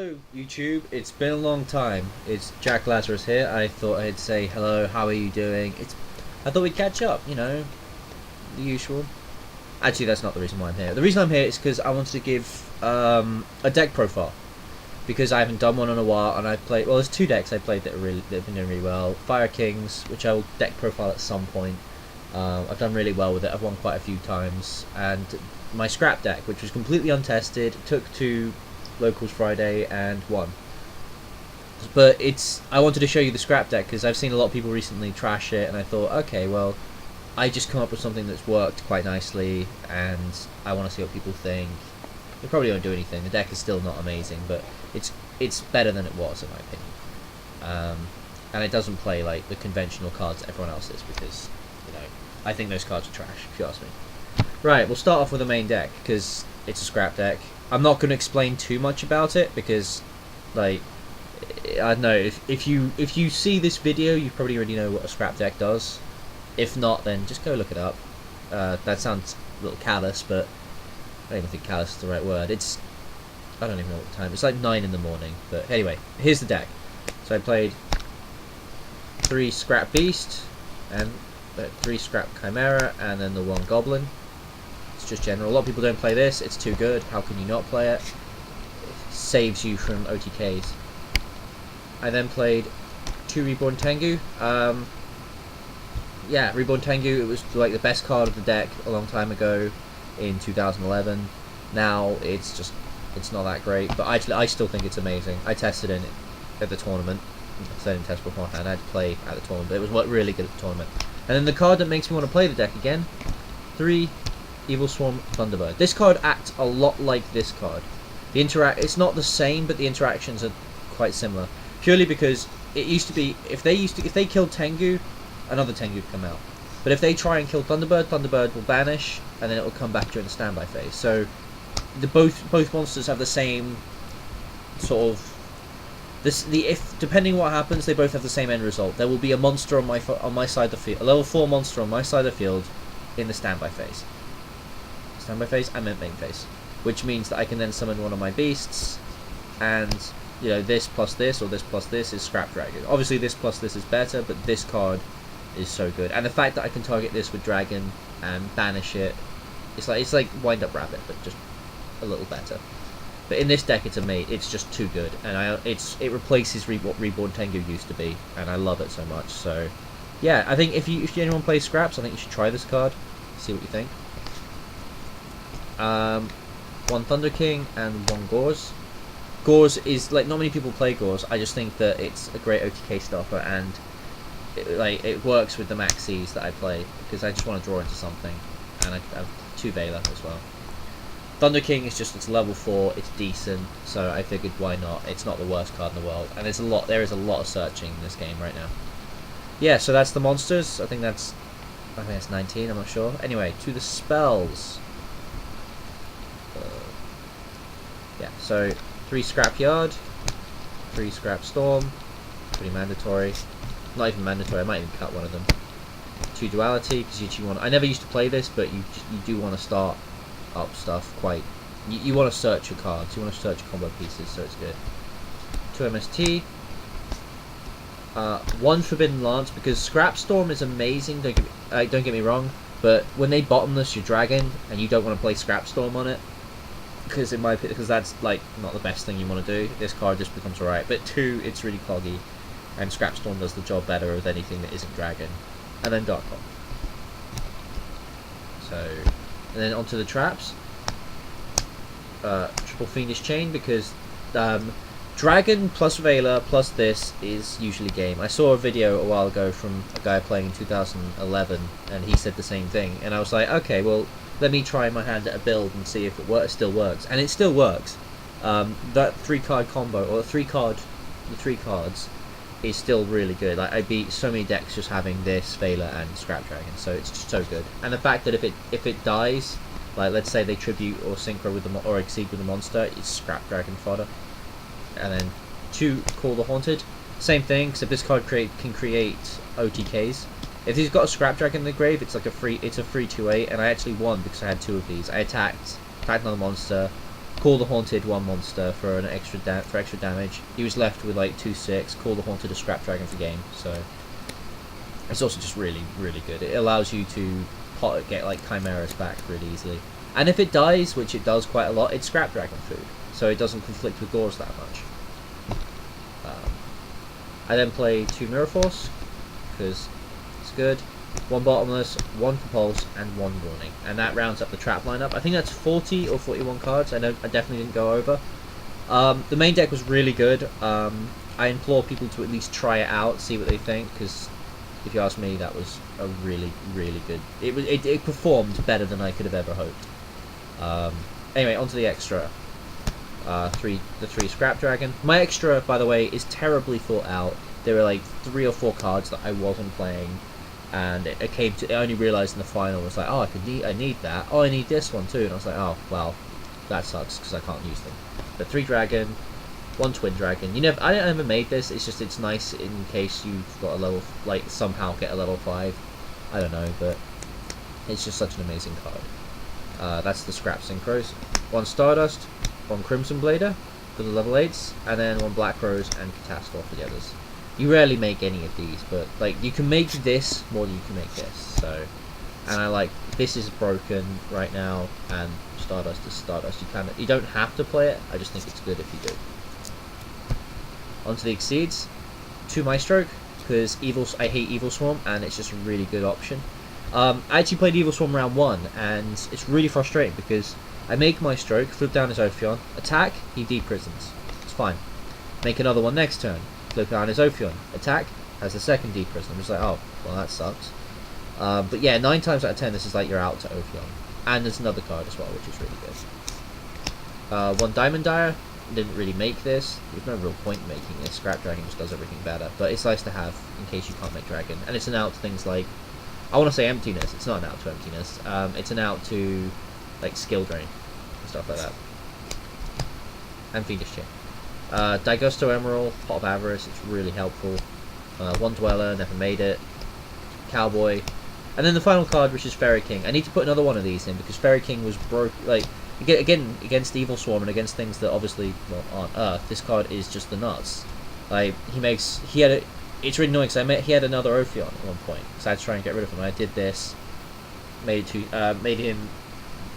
Hello YouTube, it's been a long time. It's Jack Lazarus here. I thought I'd say hello, how are you doing? I thought we'd catch up, you know, the usual. Actually, that's not the reason why I'm here. The reason I'm here is because I wanted to give a deck profile. Because I haven't done one in a while, and I've played, well, there's two decks I played that have been doing really well. Fire Kings, which I will deck profile at some point. I've done really well with it, I've won quite a few times. And my scrap deck, which was completely untested, took to Locals Friday and won. But I wanted to show you the scrap deck because I've seen a lot of people recently trash it, and I thought, okay, well, I just come up with something that's worked quite nicely, and I want to see what people think. It probably won't do anything. The deck is still not amazing, but it's better than it was in my opinion. And it doesn't play like the conventional cards that everyone else is, because I think those cards are trash, if you ask me. Right, we'll start off with the main deck because it's a scrap deck. I'm not going to explain too much about it because, like, I don't know, if you see this video, you probably already know what a scrap deck does. If not, then just go look it up. That sounds a little callous, but I don't even think callous is the right word. I don't even know what time. It's like 9 in the morning. But anyway, here's the deck. So I played 3 Scrap Beast, and 3 Scrap Chimera, and then the 1 Goblin. It's just general. A lot of people don't play this. It's too good. How can you not play it? It saves you from OTKs. I then played 2 Reborn Tengu. Yeah, Reborn Tengu, it was like the best card of the deck a long time ago in 2011. Now it's not that great, but I still think it's amazing. I tested it at the tournament. I didn't test beforehand. I had to play at the tournament, but it was really good at the tournament. And then the card that makes me want to play the deck again, 3 Evil Swarm Thunderbird. This card acts a lot like this card. It's not the same, but the interactions are quite similar. Purely because it used to be if they killed Tengu, another Tengu would come out. But if they try and kill Thunderbird, Thunderbird will banish, and then it will come back during the standby phase. So both monsters have the same sort of depending what happens, they both have the same end result. There will be a monster on my side of the field, a level 4 monster on my side of the field, in the standby phase. Standby phase? I meant main phase. Which means that I can then summon one of my beasts, and this plus this or this plus this is Scrap Dragon. Obviously this plus this is better, but this card is so good. And the fact that I can target this with Dragon and banish it, it's like Wind Up Rabbit, but just a little better. But in this deck, it's just too good, and it replaces what Reborn Tengu used to be, and I love it so much. So yeah, I think if anyone plays Scraps, I think you should try this card, see what you think. 1 Thunder King and 1 Gauze. Gauze is, like, not many people play Gauze. I just think that it's a great OTK stopper, and it works with the maxis that I play because I just want to draw into something, and I have 2 Veiler as well. Thunder King is it's level 4, it's decent, so I figured why not. It's not the worst card in the world, and there is a lot of searching in this game right now. Yeah, so that's the monsters. I think that's 19, I'm not sure. Anyway, to the spells. Yeah, so 3 Scrap Yard, 3 Scrap Storm, pretty mandatory. Not even mandatory, I might even cut one of them. 2 Duality, because I never used to play this, but you do want to start up stuff quite. You want to search your cards, you want to search combo pieces, so it's good. 2 MST, 1 Forbidden Lance, because Scrap Storm is amazing. Don't get me wrong, but when they bottomless your dragon and you don't want to play Scrap Storm on it, because that's like not the best thing you want to do, this card just becomes alright. But 2, it's really cloggy, and Scrap Storm does the job better with anything that isn't dragon. And then Dark Hole. So, and then onto the traps. Triple Fiendish Chain, because Dragon plus Veiler plus this is usually game. I saw a video a while ago from a guy playing in 2011, and he said the same thing. And I was like, okay, well, let me try my hand at a build and see if it still works. And it still works. That 3-card combo, or the 3 cards, is still really good. Like, I beat so many decks just having this, Veiler, and Scrap Dragon, so it's just so good. And the fact that if it dies, like let's say they tribute or synchro with or exceed with the monster, it's Scrap Dragon fodder. And then 2 Call the Haunted, same thing, except this card can create OTKs. If he's got a Scrap Dragon in the grave, it's a free 2/8, and I actually won because I had 2 of these. I attacked another monster, Call the Haunted one monster for an extra damage. He was left with like 2/6. Call the Haunted a Scrap Dragon for game. So it's also just really good. It allows you to get like chimeras back really easily. And if it dies, which it does quite a lot, it's Scrap Dragon food, so it doesn't conflict with Gores that much. I then play 2 Mirror Force because it's good. 1 Bottomless, 1 Compulse, and 1 Warning, and that rounds up the trap lineup. I think that's 40 or 41 cards. I definitely didn't go over. The main deck was really good. I implore people to at least try it out, see what they think, because if you ask me, that was a really good. It performed better than I could have ever hoped. Anyway, onto the extra. The 3 Scrap Dragon. My extra, by the way, is terribly thought out. There were like 3 or 4 cards that I wasn't playing, and I only realised in the final, was like, oh, I need that. Oh, I need this one too, and I was like, oh, well, that sucks because I can't use them. But 3 Dragon, 1 Twin Dragon. I never made this. It's nice in case you've got a level, like somehow get a level 5. I don't know, but it's just such an amazing card. That's the Scrap Synchros. 1 Stardust, 1 Crimson Blader for the level 8s, and then 1 Black Rose and Catastrophe for the others. You rarely make any of these, but like you can make this more than you can make this. So, and I like this is broken right now, and Stardust is Stardust. You don't have to play it. I just think it's good if you do. Onto the Exceeds, 2 Maestroke because I hate Evil Swarm, and it's just a really good option. I actually played Evil Swarm round 1, and it's really frustrating because I make Maestroke, flip down his Ophion, attack, he deprisons. It's fine. Make another one next turn. Flip down his Ophion, attack, has the second deprison. I'm just like, oh, well that sucks. But yeah, 9 times out of 10 this is like you're out to Ophion. And there's another card as well, which is really good. 1 Diamond Dire, didn't really make this. There's no real point in making this. Scrap Dragon just does everything better. But it's nice to have in case you can't make Dragon. And it's an out to things like, I want to say Emptiness, it's not an out to Emptiness. It's an out to like Skill Drain and stuff like that. And Fiendish Chain. Daigusto Emerald, Pot of Avarice, it's really helpful. 1 Dweller, never made it. Cowboy. And then the final card, which is Fairy King. I need to put another one of these in, because Fairy King was broke, like, again, against Evil Swarm and against things that obviously, well, aren't Earth, this card is just the nuts. Like, it's really annoying, because he had another Ophion at one point, so I had to try and get rid of him. I did this, made him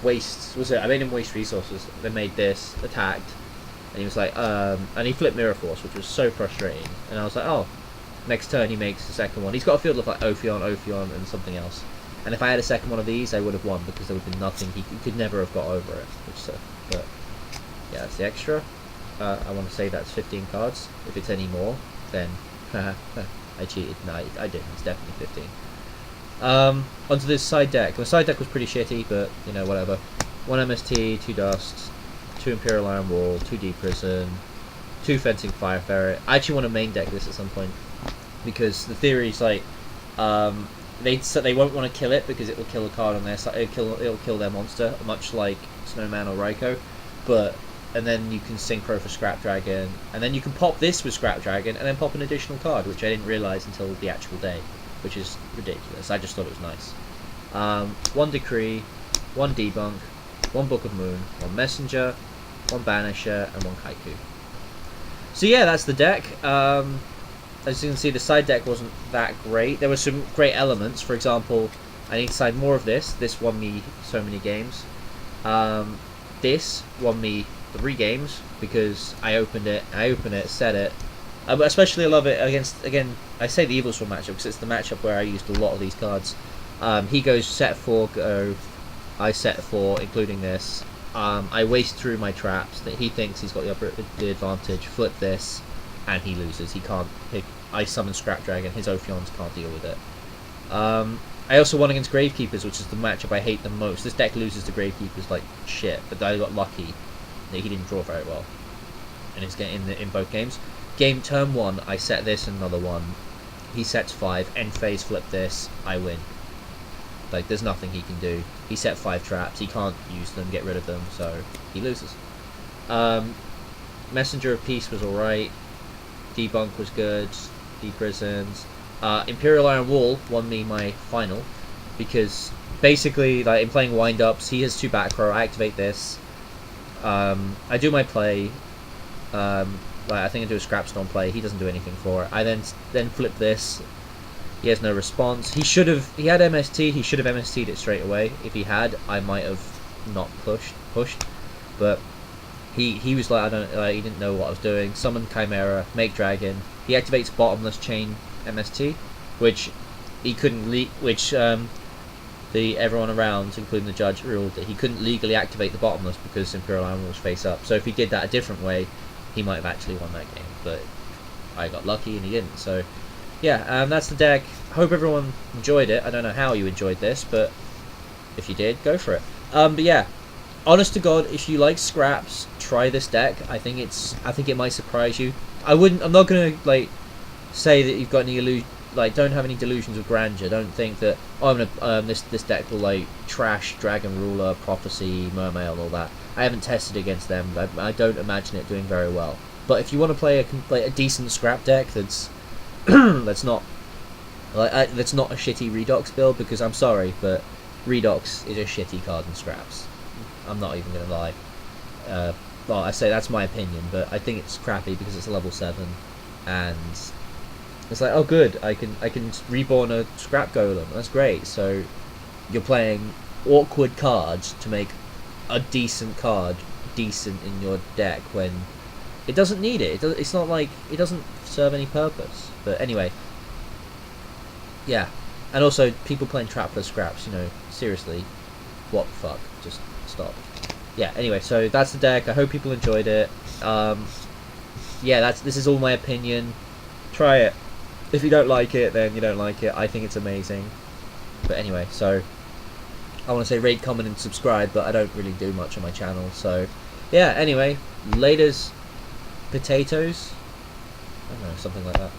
waste, I made him waste resources, then made this, attacked, and he was like, and he flipped Mirror Force, which was so frustrating. And I was like, oh, next turn he makes the second one. He's got a field of like Ophion, and something else. And if I had a second one of these, I would have won, because there would have been nothing. He could never have got over it. But yeah, that's the extra. I want to say that's 15 cards. If it's any more, then I cheated. No, I didn't. It's definitely 15. Onto this side deck. The side deck was pretty shitty, but you know, whatever. 1 MST, 2 Dust, 2 Imperial Iron Wall, 2 Deep Prison, 2 Fencing Fire Ferret. I actually want to main deck this at some point, because the theory is like, they won't want to kill it because it will kill a card on their side. It'll kill their monster, much like Snowman or Raikou. And then you can synchro for Scrap Dragon, and then you can pop this with Scrap Dragon, and then pop an additional card, which I didn't realise until the actual day, which is ridiculous. I just thought it was nice. 1 Decree, 1 Debunk, 1 Book of Moon, 1 Messenger, 1 Banisher, and 1 Kaiku. So yeah, that's the deck. As you can see, the side deck wasn't that great. There were some great elements. For example, I need to side more of this. This won me so many games. This won me 3 games because I opened it, set it. Especially I love it against, again, I say the Evil Swarm matchup because it's the matchup where I used a lot of these cards. He goes set 4, go. I set 4, including this. I waste through my traps that he thinks he's got the advantage. Flip this, and he loses. He can't pick. I summon Scrap Dragon. His Ophions can't deal with it. I also won against Gravekeepers, which is the matchup I hate the most. This deck loses to Gravekeepers like shit, but I got lucky that he didn't draw very well, and it's getting in both games. Turn 1, I set this and another one. He sets 5. End phase, flip this. I win. Like, there's nothing he can do. He set 5 traps. He can't use them, get rid of them, so he loses. Messenger of Peace was alright. Debunk was good. Deprisons. Imperial Iron Wall won me my final, because basically, like, in playing wind-ups, he has 2 back row. I activate this. I do my play. Like I think I do a scraps don't play. He doesn't do anything for it. I then flip this. He has no response. He should have. He had MST. He should have MST'd it straight away. If he had, I might have not pushed. But he was like, I don't like. He didn't know what I was doing. Summon Chimera, make dragon. He activates bottomless chain MST, which he couldn't which everyone around, including the judge, ruled that he couldn't legally activate the bottomless because Imperial Armor was face up. So if he did that a different way, he might have actually won that game. But I got lucky and he didn't. So yeah, that's the deck. Hope everyone enjoyed it. I don't know how you enjoyed this, but if you did, go for it. But yeah, honest to God, if you like scraps, try this deck. I think it might surprise you. I'm not gonna like say that you've got any don't have any delusions of grandeur. Don't think that this deck will like trash Dragon Ruler, Prophecy, Mermail, and all that. I haven't tested against them. I don't imagine it doing very well. But if you want to play a decent scrap deck that's that's not a shitty Redox build, because I'm sorry, but Redox is a shitty card in scraps. I'm not even gonna lie. Well, I say that's my opinion, but I think it's crappy because it's a level 7, and it's like, oh good, I can reborn a scrap golem. That's great. So you're playing awkward cards to make a decent card decent in your deck when it doesn't need it. It's not like it doesn't serve any purpose. But anyway, yeah. And also people playing trapless scraps. Seriously, what the fuck? Just stop. Yeah. Anyway, so that's the deck. I hope people enjoyed it. Yeah, this is all my opinion. Try it. If you don't like it, then you don't like it. I think it's amazing. But anyway, so I want to say rate, comment, and subscribe, but I don't really do much on my channel. So yeah, anyway, laters, potatoes. I don't know, something like that.